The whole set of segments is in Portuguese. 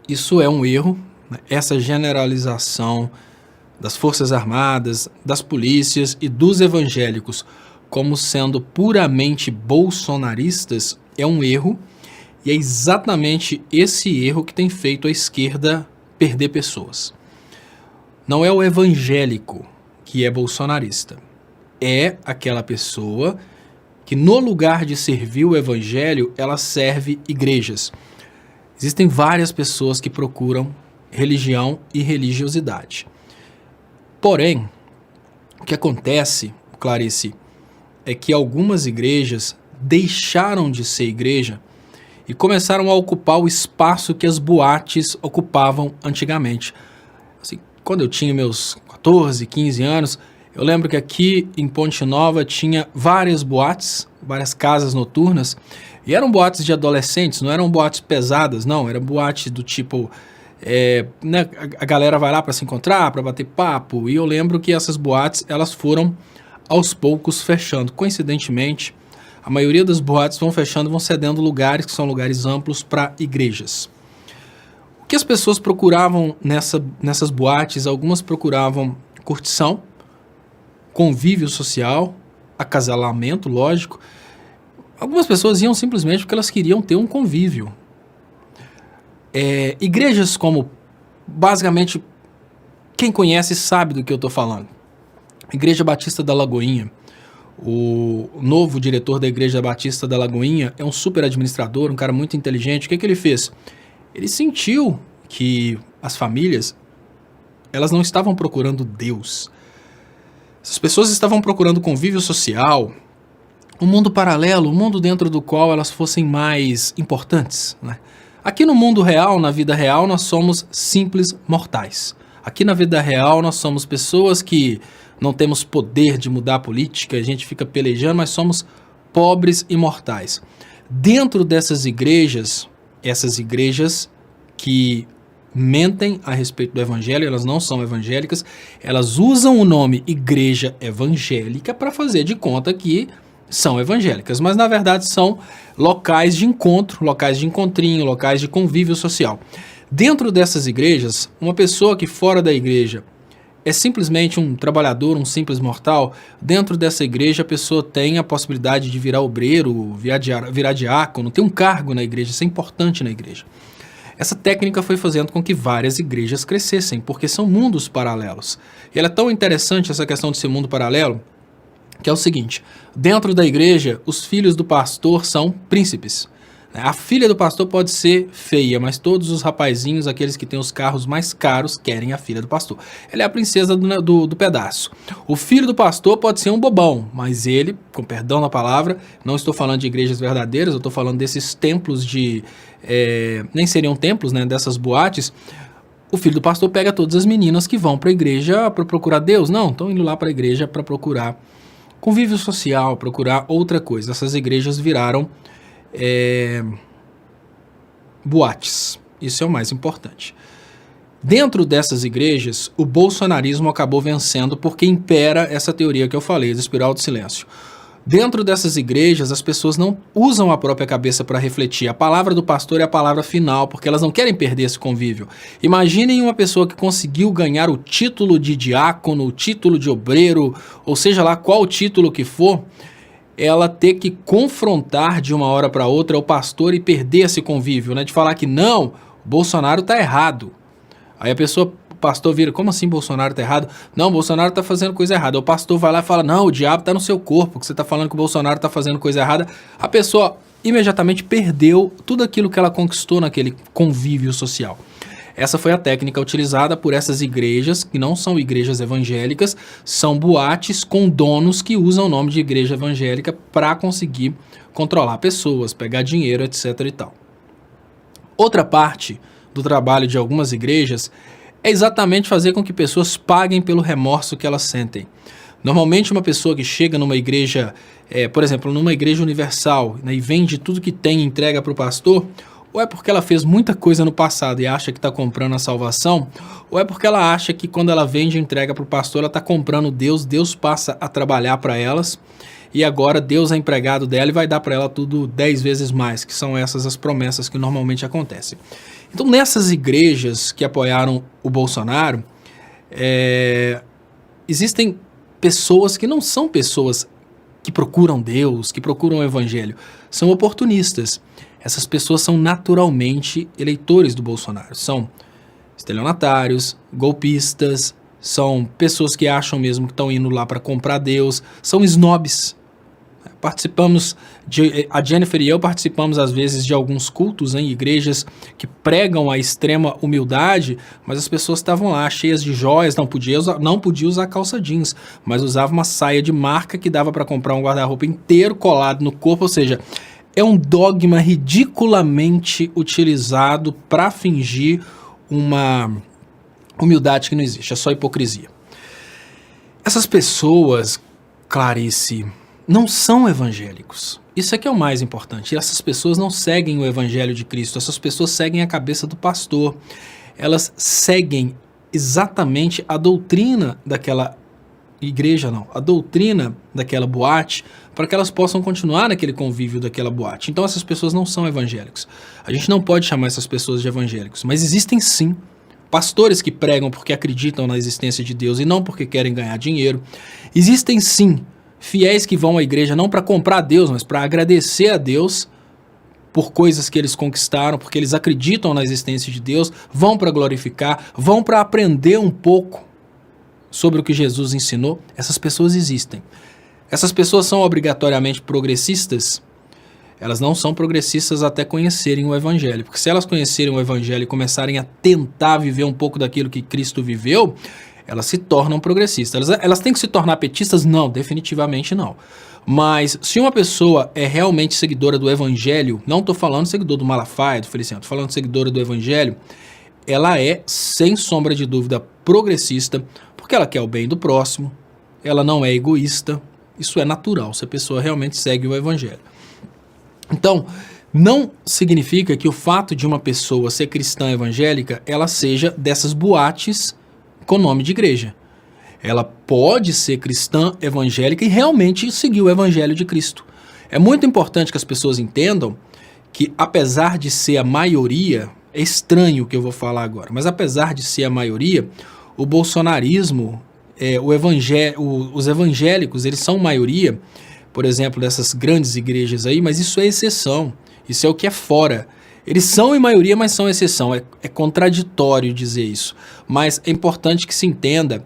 Isso é um erro, né? Essa generalização das Forças Armadas, das polícias e dos evangélicos como sendo puramente bolsonaristas é um erro, e é exatamente esse erro que tem feito a esquerda perder pessoas. Não é o evangélico que é bolsonarista, é aquela pessoa que no lugar de servir o evangelho, ela serve igrejas. Existem várias pessoas que procuram religião e religiosidade. Porém, o que acontece, Clarice, é que algumas igrejas deixaram de ser igreja e começaram a ocupar o espaço que as boates ocupavam antigamente. Assim, quando eu tinha meus 14, 15 anos, eu lembro que aqui em Ponte Nova tinha várias boates, várias casas noturnas, e eram boates de adolescentes, não eram boates pesadas, não, eram boates do tipo... né, a galera vai lá para se encontrar, para bater papo, e eu lembro que essas boates, elas foram aos poucos fechando. Coincidentemente, a maioria das boates vão fechando, vão cedendo lugares que são lugares amplos para igrejas. O que as pessoas procuravam nessas boates? Algumas procuravam curtição, convívio social, acasalamento, lógico. Algumas pessoas iam simplesmente porque elas queriam ter um convívio. Igrejas como, basicamente, quem conhece sabe do que eu estou falando. Igreja Batista da Lagoinha. O novo diretor da Igreja Batista da Lagoinha é um super administrador, um cara muito inteligente. O que ele fez? Ele sentiu que as famílias, elas não estavam procurando Deus. Essas pessoas estavam procurando convívio social, um mundo paralelo, um mundo dentro do qual elas fossem mais importantes, né? Aqui no mundo real, na vida real, nós somos simples mortais. Aqui na vida real, nós somos pessoas que não temos poder de mudar a política, a gente fica pelejando, mas somos pobres e mortais. Dentro dessas igrejas, essas igrejas que mentem a respeito do evangelho, elas não são evangélicas, elas usam o nome igreja evangélica para fazer de conta que são evangélicas, mas na verdade são locais de encontro, locais de encontrinho, locais de convívio social. Dentro dessas igrejas, uma pessoa que fora da igreja é simplesmente um trabalhador, um simples mortal, dentro dessa igreja a pessoa tem a possibilidade de virar obreiro, virar diácono, ter um cargo na igreja, isso é importante na igreja. Essa técnica foi fazendo com que várias igrejas crescessem, porque são mundos paralelos. E ela é tão interessante, essa questão de ser mundo paralelo, que é o seguinte: dentro da igreja, os filhos do pastor são príncipes. A filha do pastor pode ser feia, mas todos os rapazinhos, aqueles que têm os carros mais caros, querem a filha do pastor. Ela é a princesa do pedaço. O filho do pastor pode ser um bobão, mas ele, com perdão da palavra, não estou falando de igrejas verdadeiras, eu estou falando desses templos nem seriam templos, né, dessas boates. O filho do pastor pega todas as meninas que vão para a igreja para procurar Deus. Não, estão indo lá para a igreja para procurar convívio social, procurar outra coisa. Essas igrejas viraram boates. Isso é o mais importante. Dentro dessas igrejas, o bolsonarismo acabou vencendo porque impera essa teoria que eu falei, da espiral do silêncio. Dentro dessas igrejas, as pessoas não usam a própria cabeça para refletir. A palavra do pastor é a palavra final, porque elas não querem perder esse convívio. Imaginem uma pessoa que conseguiu ganhar o título de diácono, o título de obreiro, ou seja lá qual título que for, ela ter que confrontar de uma hora para outra o pastor e perder esse convívio, né? De falar que não, o Bolsonaro está errado. Aí o pastor vira: como assim Bolsonaro está errado? Não, o Bolsonaro está fazendo coisa errada. O pastor vai lá e fala: não, o diabo está no seu corpo, que você está falando que o Bolsonaro está fazendo coisa errada. A pessoa imediatamente perdeu tudo aquilo que ela conquistou naquele convívio social. Essa foi a técnica utilizada por essas igrejas, que não são igrejas evangélicas, são boates com donos que usam o nome de igreja evangélica para conseguir controlar pessoas, pegar dinheiro, etc. e tal. Outra parte do trabalho de algumas igrejas é exatamente fazer com que pessoas paguem pelo remorso que elas sentem. Normalmente uma pessoa que chega numa igreja, por exemplo, numa igreja universal, né, e vende tudo que tem e entrega para o pastor, ou é porque ela fez muita coisa no passado e acha que está comprando a salvação, ou é porque ela acha que quando ela vende e entrega para o pastor, ela está comprando Deus, Deus passa a trabalhar para elas, e agora Deus é empregado dela e vai dar para ela tudo 10 vezes mais, que são essas as promessas que normalmente acontecem. Então, nessas igrejas que apoiaram o Bolsonaro, existem pessoas que não são pessoas que procuram Deus, que procuram o evangelho, são oportunistas. Essas pessoas são naturalmente eleitores do Bolsonaro, são estelionatários, golpistas, são pessoas que acham mesmo que estão indo lá para comprar Deus, são snobs. A Jennifer e eu participamos às vezes de alguns cultos em igrejas que pregam a extrema humildade, mas as pessoas estavam lá cheias de joias, não podia usar calça jeans, mas usava uma saia de marca que dava para comprar um guarda-roupa inteiro colado no corpo, ou seja, é um dogma ridiculamente utilizado para fingir uma humildade que não existe, é só hipocrisia. Essas pessoas, Clarice, não são evangélicos. Isso é que é o mais importante. Essas pessoas não seguem o evangelho de Cristo, essas pessoas seguem a cabeça do pastor. Elas seguem exatamente a doutrina daquela igreja, a doutrina daquela boate, para que elas possam continuar naquele convívio daquela boate. Então essas pessoas não são evangélicos. A gente não pode chamar essas pessoas de evangélicos, mas existem sim pastores que pregam porque acreditam na existência de Deus e não porque querem ganhar dinheiro. Existem sim fiéis que vão à igreja não para comprar Deus, mas para agradecer a Deus por coisas que eles conquistaram, porque eles acreditam na existência de Deus, vão para glorificar, vão para aprender um pouco sobre o que Jesus ensinou. Essas pessoas existem. Essas pessoas são obrigatoriamente progressistas? Elas não são progressistas até conhecerem o evangelho, porque se elas conhecerem o evangelho e começarem a tentar viver um pouco daquilo que Cristo viveu, elas se tornam progressistas. Elas têm que se tornar petistas? Não, definitivamente não. Mas se uma pessoa é realmente seguidora do evangelho, não estou falando seguidor do Malafaia, do Feliciano, estou falando seguidora do evangelho, ela é, sem sombra de dúvida, progressista, porque ela quer o bem do próximo, ela não é egoísta, isso é natural, se a pessoa realmente segue o evangelho. Então, não significa que o fato de uma pessoa ser cristã evangélica, ela seja dessas boates com nome de igreja. Ela pode ser cristã evangélica e realmente seguir o evangelho de Cristo. É muito importante que as pessoas entendam que, apesar de ser a maioria, é estranho o que eu vou falar agora, mas apesar de ser a maioria, o bolsonarismo, os evangélicos, eles são maioria, por exemplo, dessas grandes igrejas aí, mas isso é exceção, isso é o que é fora. Eles são em maioria, mas são exceção. É contraditório dizer isso. Mas é importante que se entenda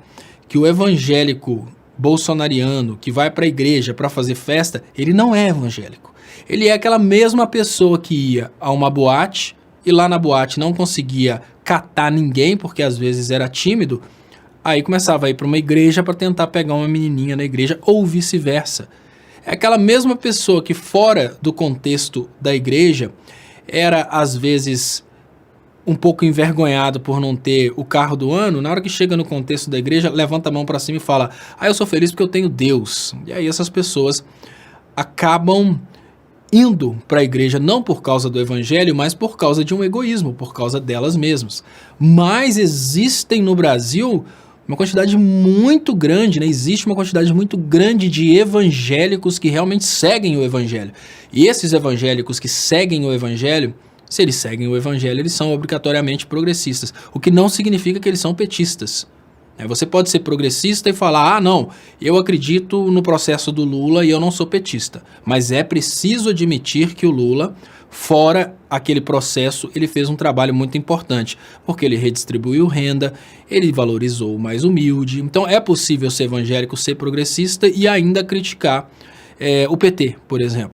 que o evangélico bolsonariano que vai para a igreja para fazer festa, ele não é evangélico. Ele é aquela mesma pessoa que ia a uma boate e lá na boate não conseguia catar ninguém, porque às vezes era tímido, aí começava a ir para uma igreja para tentar pegar uma menininha na igreja ou vice-versa. É aquela mesma pessoa que fora do contexto da igreja era, às vezes, um pouco envergonhado por não ter o carro do ano, na hora que chega no contexto da igreja, levanta a mão para cima e fala: eu sou feliz porque eu tenho Deus. E aí essas pessoas acabam indo para a igreja não por causa do evangelho, mas por causa de um egoísmo, por causa delas mesmas. Mas existem no Brasil uma quantidade muito grande, existe uma quantidade muito grande de evangélicos que realmente seguem o evangelho. E esses evangélicos que seguem o evangelho, se eles seguem o evangelho, eles são obrigatoriamente progressistas, o que não significa que eles são petistas. Você pode ser progressista e falar: não, eu acredito no processo do Lula e eu não sou petista. Mas é preciso admitir que o Lula, fora aquele processo, ele fez um trabalho muito importante, porque ele redistribuiu renda, ele valorizou o mais humilde. Então é possível ser evangélico, ser progressista e ainda criticar o PT, por exemplo.